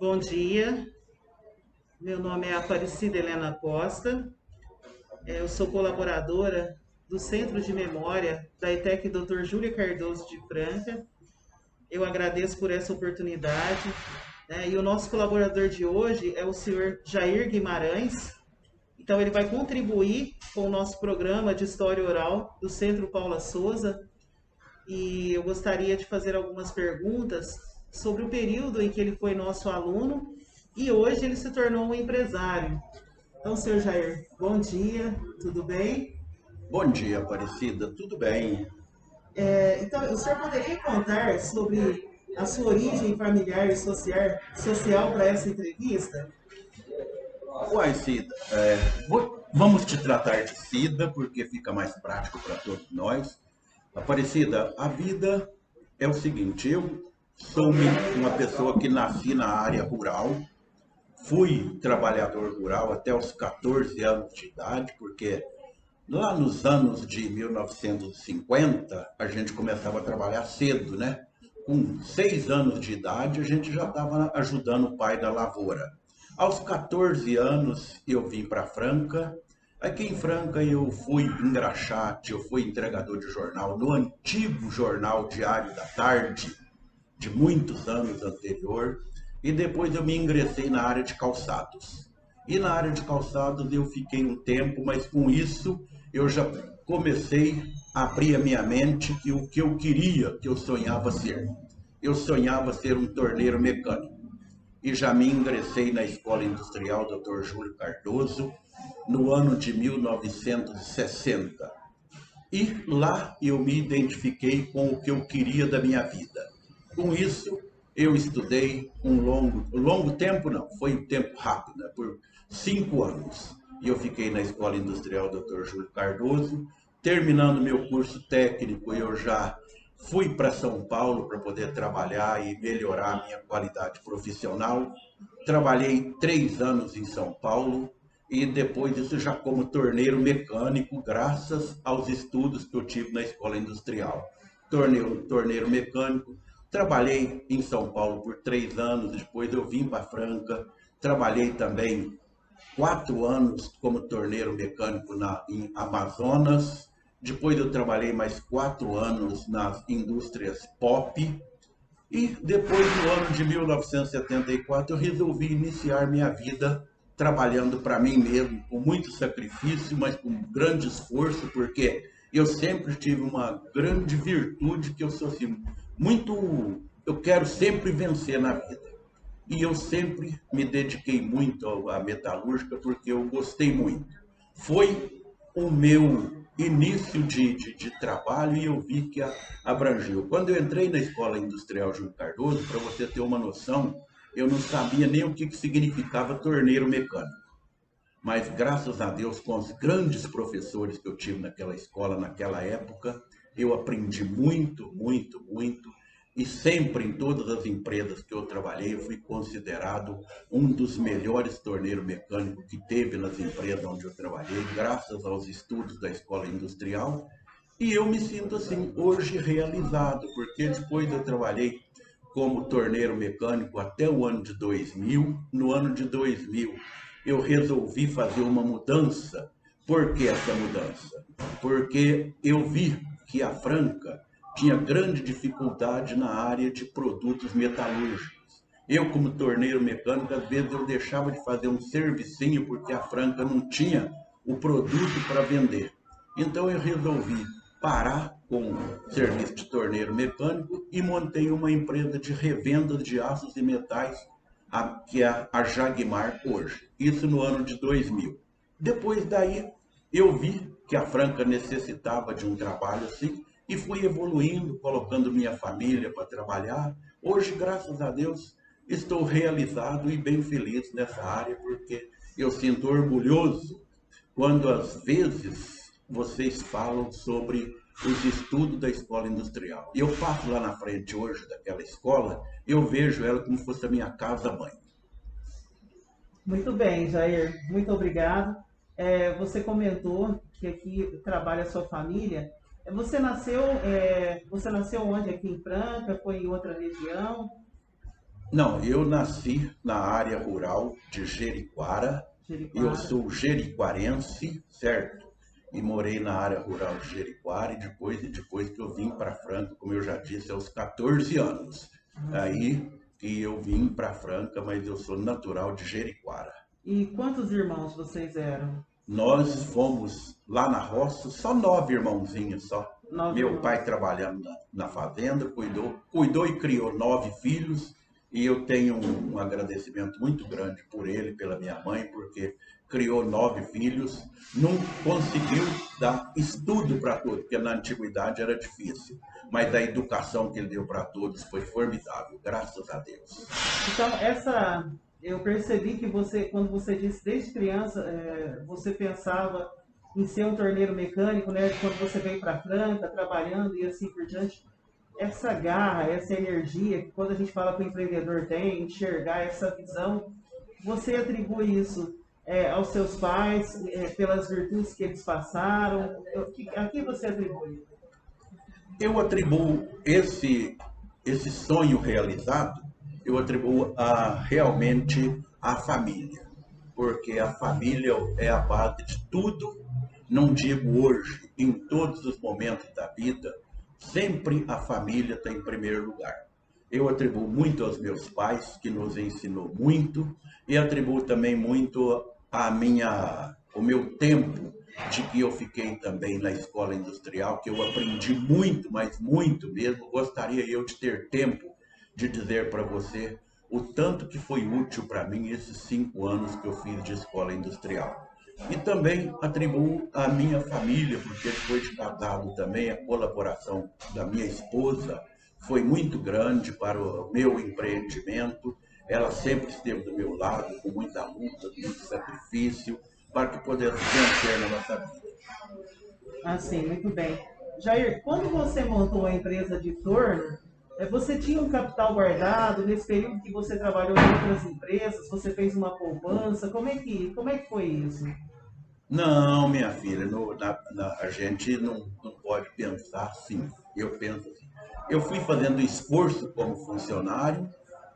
Bom dia, meu nome é Aparecida Helena Costa, eu sou colaboradora do Centro de Memória da ETEC Dr. Júlia Cardoso de Franca. Eu agradeço por essa oportunidade, né? E o nosso colaborador de hoje é o senhor Jair Guimarães. Então, ele vai contribuir com o nosso programa de História Oral do Centro Paula Souza. E eu gostaria de fazer algumas perguntas sobre o período em que ele foi nosso aluno e hoje ele se tornou um empresário. Então, senhor Jair, bom dia, tudo bem? Bom dia, Aparecida. Tudo bem? Então, o senhor poderia contar sobre a sua origem familiar e social para essa entrevista? Uai, Cida, vamos te tratar de Cida, porque fica mais prático para todos nós. Aparecida, a vida é o seguinte: eu sou uma pessoa que nasci na área rural, fui trabalhador rural até os 14 anos de idade, porque lá nos anos de 1950 a gente começava a trabalhar cedo, né? Com 6 anos de idade, a gente já estava ajudando o pai da lavoura. Aos 14 anos, eu vim para Franca. Aqui em Franca, eu fui engraxate, eu fui entregador de jornal no antigo jornal Diário da Tarde, de muitos anos anterior. E depois eu me ingressei na área de calçados. E na área de calçados eu fiquei um tempo, mas com isso eu já comecei a abrir a minha mente que o que eu queria, que eu sonhava ser. Eu sonhava ser um torneiro mecânico. E já me ingressei na Escola Industrial Dr. Júlio Cardoso no ano de 1960. E lá eu me identifiquei com o que eu queria da minha vida. Com isso, eu estudei longo tempo não, foi um tempo rápido, né? Por 5 anos. E eu fiquei na Escola Industrial Dr. Júlio Cardoso. Terminando meu curso técnico, eu já fui para São Paulo para poder trabalhar e melhorar a minha qualidade profissional. Trabalhei 3 anos em São Paulo e depois disso já como torneiro mecânico, graças aos estudos que eu tive na escola industrial. Torneiro mecânico, trabalhei em São Paulo por 3 anos, depois eu vim para Franca, trabalhei também 4 anos como torneiro mecânico em Amazonas, depois eu trabalhei mais 4 anos nas indústrias pop, e depois, no ano de 1974, eu resolvi iniciar minha vida trabalhando para mim mesmo, com muito sacrifício, mas com grande esforço, porque eu sempre tive uma grande virtude que eu sou assim, muito, eu quero sempre vencer na vida. E eu sempre me dediquei muito à metalúrgica porque eu gostei muito. Foi o meu início de trabalho e eu vi que abrangeu. Quando eu entrei na Escola Industrial Júlio Cardoso, para você ter uma noção, eu não sabia nem o que significava torneiro mecânico. Mas graças a Deus, com os grandes professores que eu tive naquela escola, naquela época, eu aprendi muito, muito, muito. E sempre em todas as empresas que eu trabalhei, eu fui considerado um dos melhores torneiros mecânicos que teve nas empresas onde eu trabalhei, graças aos estudos da escola industrial. E eu me sinto assim, hoje realizado, porque depois eu trabalhei como torneiro mecânico até o ano de 2000. No ano de 2000, eu resolvi fazer uma mudança. Por que essa mudança? Porque eu vi que a Franca tinha grande dificuldade na área de produtos metalúrgicos. Eu, como torneiro mecânico, às vezes eu deixava de fazer um servicinho porque a Franca não tinha o produto para vender. Então eu resolvi parar com o serviço de torneiro mecânico e montei uma empresa de revenda de aços e metais, que é a Jagmar hoje. Isso no ano de 2000. Depois daí, eu vi que a Franca necessitava de um trabalho assim e fui evoluindo, colocando minha família para trabalhar. Hoje, graças a Deus, estou realizado e bem feliz nessa área, porque eu sinto orgulhoso quando às vezes vocês falam sobre os estudos da escola industrial. E eu passo lá na frente hoje daquela escola, eu vejo ela como se fosse a minha casa-mãe. Muito bem, Jair, muito obrigado. Você comentou que aqui trabalha a sua família. Você nasceu onde? Aqui em Franca? Foi em outra região? Não, eu nasci na área rural de Jeriquara. Eu Jericoara. sou jeriquarense, certo? E morei na área rural de Jeriquara e depois que eu vim para Franca, como eu já disse, aos 14 anos. Ah, sim. Aí que eu vim para Franca, mas eu sou natural de Jeriquara. E quantos irmãos vocês eram? Nós fomos lá na roça, só 9 irmãozinhos só. Nove Meu pai irmãos. trabalhando na fazenda, cuidou e criou 9 filhos. E eu tenho um agradecimento muito grande por ele, pela minha mãe, porque criou 9 filhos, não conseguiu dar estudo para todos, porque na antiguidade era difícil. Mas a educação que ele deu para todos foi formidável, graças a Deus. Então, eu percebi que você, quando você disse desde criança, você pensava em ser um torneiro mecânico, né? Quando você veio para Franca, trabalhando e assim por diante. Essa garra, essa energia que quando a gente fala que o empreendedor tem, enxergar essa visão, você atribui isso aos seus pais, pelas virtudes que eles passaram? A que você atribui? Eu atribuo esse sonho realizado, eu atribuo realmente à família, porque a família é a base de tudo. Não digo hoje, em todos os momentos da vida, sempre a família está em primeiro lugar. Eu atribuo muito aos meus pais, que nos ensinou muito, e atribuo também muito o meu tempo de que eu fiquei também na escola industrial, que eu aprendi muito, mas muito mesmo. Gostaria eu de ter tempo de dizer para você o tanto que foi útil para mim esses 5 anos que eu fiz de escola industrial. E também atribuo à minha família, porque depois de casado também a colaboração da minha esposa foi muito grande para o meu empreendimento. Ela sempre esteve do meu lado, com muita luta, com muito sacrifício, para que pudesse vencer na nossa vida. Assim, muito bem. Jair, quando você montou a empresa de torno, você tinha um capital guardado nesse período que você trabalhou em outras empresas? Você fez uma poupança? Como é que foi isso? Não, minha filha, a gente não pode pensar assim. Eu penso assim. Eu fui fazendo esforço como funcionário,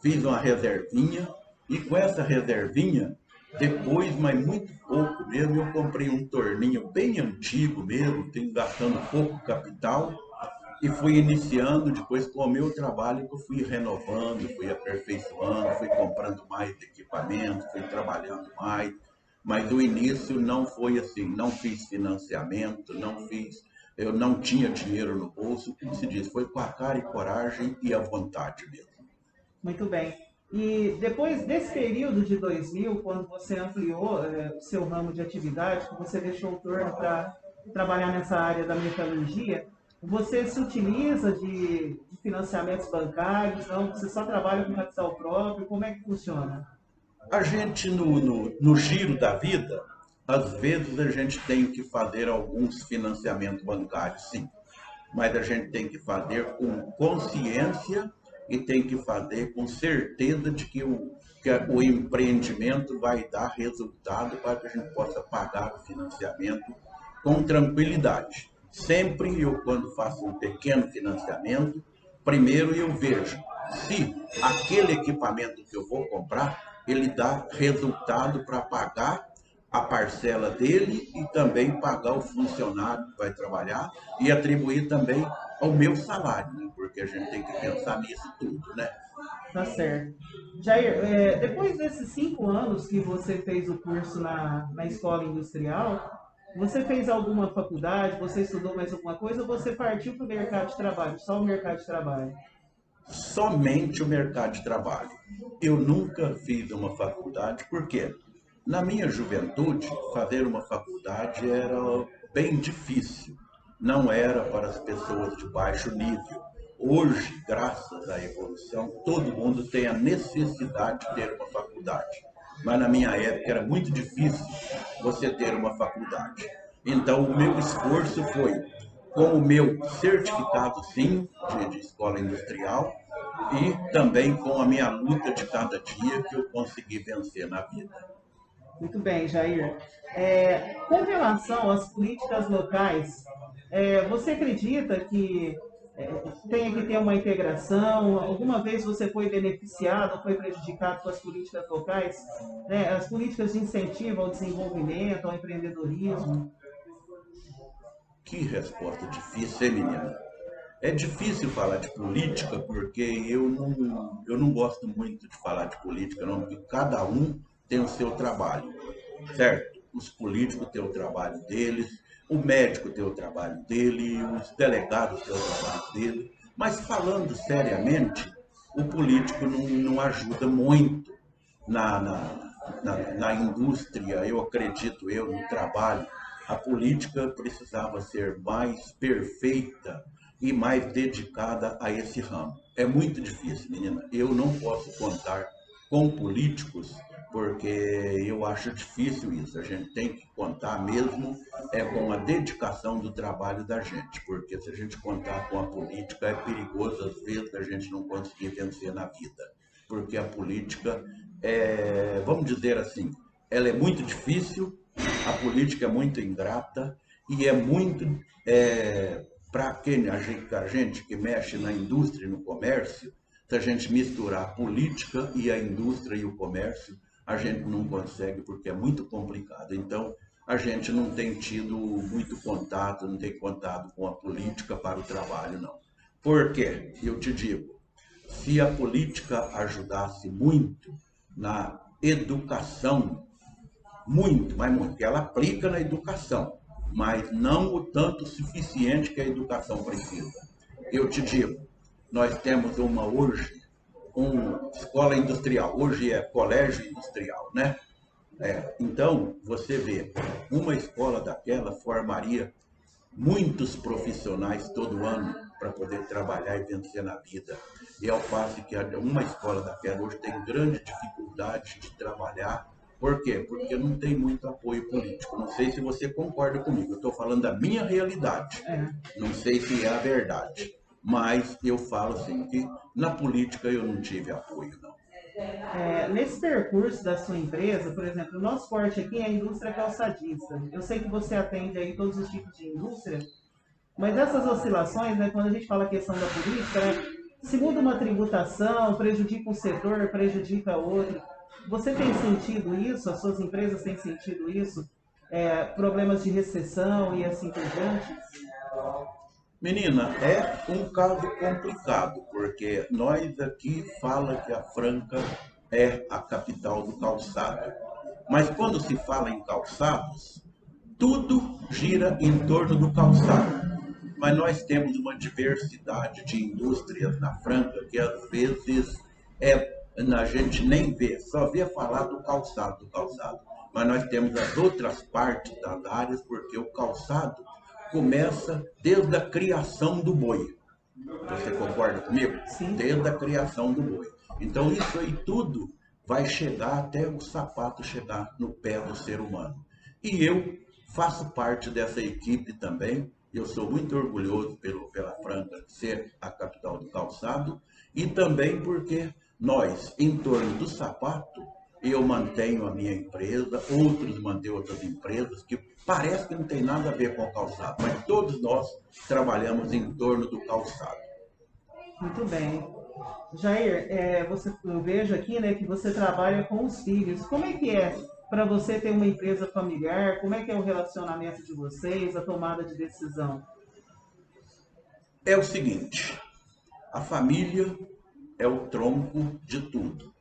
fiz uma reservinha, e com essa reservinha, depois, mas muito pouco mesmo, eu comprei um torninho bem antigo mesmo, tenho gastando pouco capital, e fui iniciando depois com o meu trabalho, que eu fui renovando, fui aperfeiçoando, fui comprando mais equipamento, fui trabalhando mais. Mas o início não foi assim, não fiz financiamento, eu não tinha dinheiro no bolso, como se diz, foi com a cara e coragem e a vontade mesmo. Muito bem. E depois desse período de 2000, quando você ampliou o seu ramo de atividade, que você deixou o torno para trabalhar nessa área da metalurgia, você se utiliza de financiamentos bancários? Não? Você só trabalha com capital próprio? Como é que funciona? A gente, no giro da vida, às vezes a gente tem que fazer alguns financiamentos bancários, sim. Mas a gente tem que fazer com consciência e tem que fazer com certeza de que o empreendimento vai dar resultado para que a gente possa pagar o financiamento com tranquilidade. Sempre eu, quando faço um pequeno financiamento, primeiro eu vejo se aquele equipamento que eu vou comprar, ele dá resultado para pagar a parcela dele e também pagar o funcionário que vai trabalhar e atribuir também ao meu salário, né? Porque a gente tem que pensar nisso tudo, né? Tá certo. Jair, depois desses 5 anos que você fez o curso na escola industrial, você fez alguma faculdade, você estudou mais alguma coisa ou você partiu para o mercado de trabalho, só o mercado de trabalho? Somente o mercado de trabalho. Eu nunca fiz uma faculdade, porque na minha juventude, fazer uma faculdade era bem difícil, não era para as pessoas de baixo nível. Hoje, graças à evolução, todo mundo tem a necessidade de ter uma faculdade. Mas na minha época era muito difícil você ter uma faculdade. Então, o meu esforço foi com o meu certificado, sim, de escola industrial, e também com a minha luta de cada dia que eu consegui vencer na vida. Muito bem, Jair. Com relação às políticas locais, você acredita que Tem que ter uma integração. Alguma vez você foi beneficiado ou foi prejudicado com as políticas locais, né? As políticas de incentivo ao desenvolvimento, ao empreendedorismo? Que resposta difícil, hein, menina? É difícil falar de política porque eu não gosto muito de falar de política, não, porque cada um tem o seu trabalho, certo? Os políticos têm o trabalho deles, o médico tem o trabalho dele, os delegados têm o trabalho dele. Mas falando seriamente, o político não ajuda muito na indústria, eu acredito eu, no trabalho. A política precisava ser mais perfeita e mais dedicada a esse ramo. É muito difícil, menina. Eu não posso contar com políticos porque eu acho difícil isso. A gente tem que contar mesmo com a dedicação do trabalho da gente, porque se a gente contar com a política é perigoso às vezes a gente não conseguir vencer na vida, porque a política vamos dizer assim, ela é muito difícil, a política é muito ingrata e é muito para quem a gente que mexe na indústria e no comércio, se a gente misturar a política e a indústria e o comércio, a gente não consegue porque é muito complicado. Então, a gente não tem tido muito contato, não tem contato com a política para o trabalho, não. Por quê? Eu te digo, se a política ajudasse muito na educação, muito, mas muito, ela aplica na educação, mas não o tanto suficiente que a educação precisa. Eu te digo, nós temos uma escola industrial, hoje é colégio industrial, né? Então, você vê, uma escola daquela formaria muitos profissionais todo ano para poder trabalhar e vencer na vida. E ao passo que uma escola daquela hoje tem grande dificuldade de trabalhar. Por quê? Porque não tem muito apoio político. Não sei se você concorda comigo. Eu estou falando da minha realidade. Não sei se é a verdade. Mas eu falo assim que na política eu não tive apoio, não. Nesse percurso da sua empresa, por exemplo, o nosso forte aqui é a indústria calçadista. Eu sei que você atende aí todos os tipos de indústria, mas essas oscilações, né, quando a gente fala a questão da política, né, se muda uma tributação, prejudica um setor, prejudica outro. Você tem sentido isso? As suas empresas têm sentido isso? Problemas de recessão e assim por diante? Menina, é um caso complicado, porque nós aqui fala que a Franca é a capital do calçado. Mas quando se fala em calçados, tudo gira em torno do calçado. Mas nós temos uma diversidade de indústrias na Franca que às vezes a gente nem vê, só vê falar do calçado. Mas nós temos as outras partes das áreas, porque o calçado começa desde a criação do boi. Você concorda comigo? Sim. Desde a criação do boi. Então isso aí tudo vai chegar até o sapato chegar no pé do ser humano. E eu faço parte dessa equipe também. Eu sou muito orgulhoso pela Franca ser a capital do calçado e também porque nós, em torno do sapato, eu mantenho a minha empresa, outros mantêm outras empresas que parece que não tem nada a ver com o calçado, mas todos nós trabalhamos em torno do calçado. Muito bem. Jair, eu vejo aqui, né, que você trabalha com os filhos. Como é que é para você ter uma empresa familiar? Como é que é o relacionamento de vocês, a tomada de decisão? É o seguinte, a família é o tronco de tudo.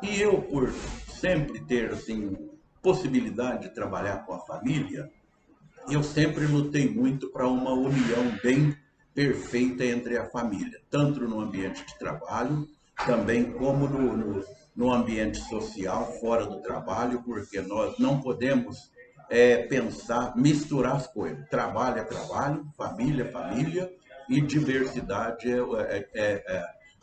E eu, por sempre ter assim, possibilidade de trabalhar com a família, eu sempre lutei muito para uma união bem perfeita entre a família, tanto no ambiente de trabalho, também como no ambiente social, fora do trabalho, porque nós não podemos pensar, misturar as coisas. Trabalho é trabalho, família é família, e diversidade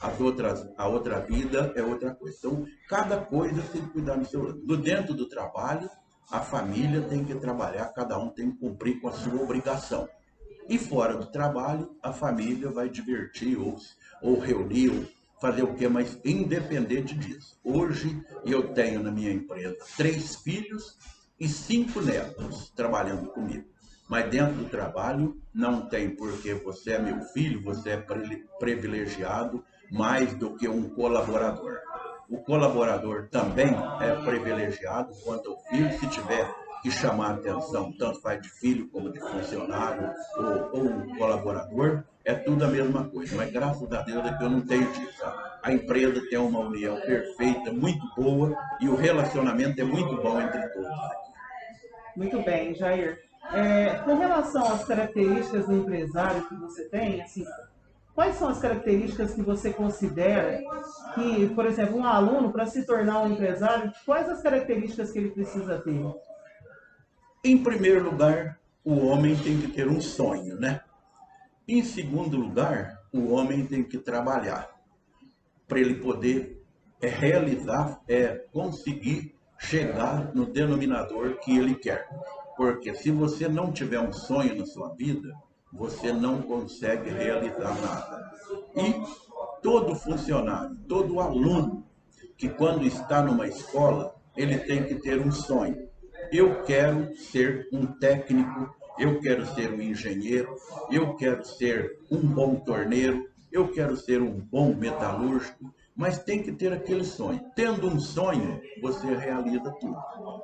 a outra vida é outra coisa. Então, cada coisa tem que cuidar do seu lado. Dentro do trabalho, a família tem que trabalhar, cada um tem que cumprir com a sua obrigação. E fora do trabalho, a família vai divertir ou reunir, ou fazer o quê, mas independente disso. Hoje eu tenho na minha empresa 3 filhos e 5 netos trabalhando comigo. Mas dentro do trabalho não tem porque você é meu filho, você é privilegiado mais do que um colaborador. O colaborador também é privilegiado quanto ao filho, se tiver que chamar a atenção, tanto faz de filho como de funcionário ou colaborador, é tudo a mesma coisa. Mas graças a Deus é que eu não tenho disso. A empresa tem uma união perfeita, muito boa, e o relacionamento é muito bom entre todos. Muito bem, Jair. Com relação às características do empresário que você tem, assim, quais são as características que você considera que, por exemplo, um aluno, para se tornar um empresário, quais as características que ele precisa ter? Em primeiro lugar, o homem tem que ter um sonho, né? Em segundo lugar, o homem tem que trabalhar para ele poder realizar, conseguir chegar no denominador que ele quer. Porque se você não tiver um sonho na sua vida, você não consegue realizar nada. E todo funcionário, todo aluno que quando está numa escola, ele tem que ter um sonho. Eu quero ser um técnico, eu quero ser um engenheiro, eu quero ser um bom torneiro, eu quero ser um bom metalúrgico, mas tem que ter aquele sonho. Tendo um sonho, você realiza tudo.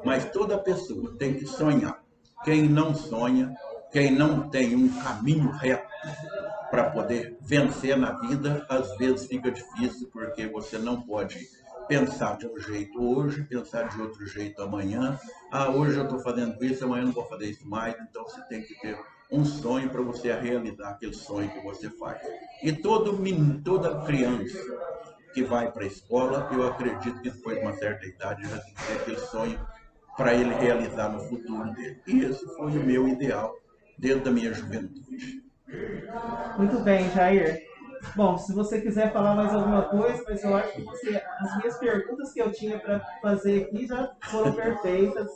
Mas toda pessoa tem que sonhar. Quem não sonha, quem não tem um caminho reto para poder vencer na vida, às vezes fica difícil, porque você não pode pensar de um jeito hoje, pensar de outro jeito amanhã. Ah, hoje eu estou fazendo isso, amanhã eu não vou fazer isso mais. Então você tem que ter um sonho para você realizar aquele sonho que você faz. E todo menino, toda criança que vai para a escola, eu acredito que depois de uma certa idade já tem que ter aquele sonho para ele realizar no futuro dele. E esse foi o meu ideal desde a minha juventude. Muito bem, Jair. Bom, se você quiser falar mais alguma coisa, mas eu acho que as minhas perguntas que eu tinha para fazer aqui já foram perfeitas.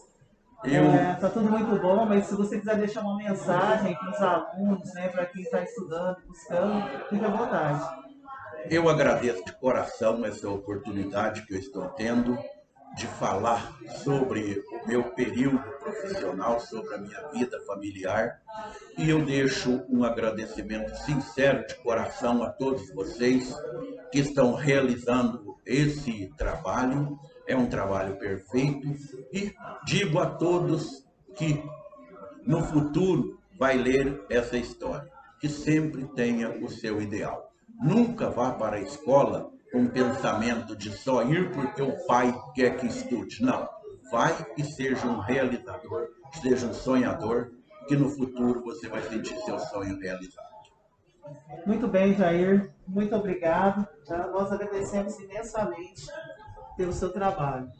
Eu, Tá tudo muito bom, mas se você quiser deixar uma mensagem para os alunos, né, para quem está estudando, buscando, fique à vontade. eu agradeço de coração essa oportunidade que eu estou tendo de falar sobre o meu período profissional, sobre a minha vida familiar. E eu deixo um agradecimento sincero de coração a todos vocês que estão realizando esse trabalho. É um trabalho perfeito. E digo a todos que no futuro vai ler essa história, que sempre tenha o seu ideal. Nunca vá para a escola com o pensamento de só ir porque o pai quer que estude. Não. Vai e seja um realizador, seja um sonhador, que no futuro você vai sentir seu sonho realizado. Muito bem, Jair. Muito obrigado. Tá? Nós agradecemos imensamente pelo seu trabalho.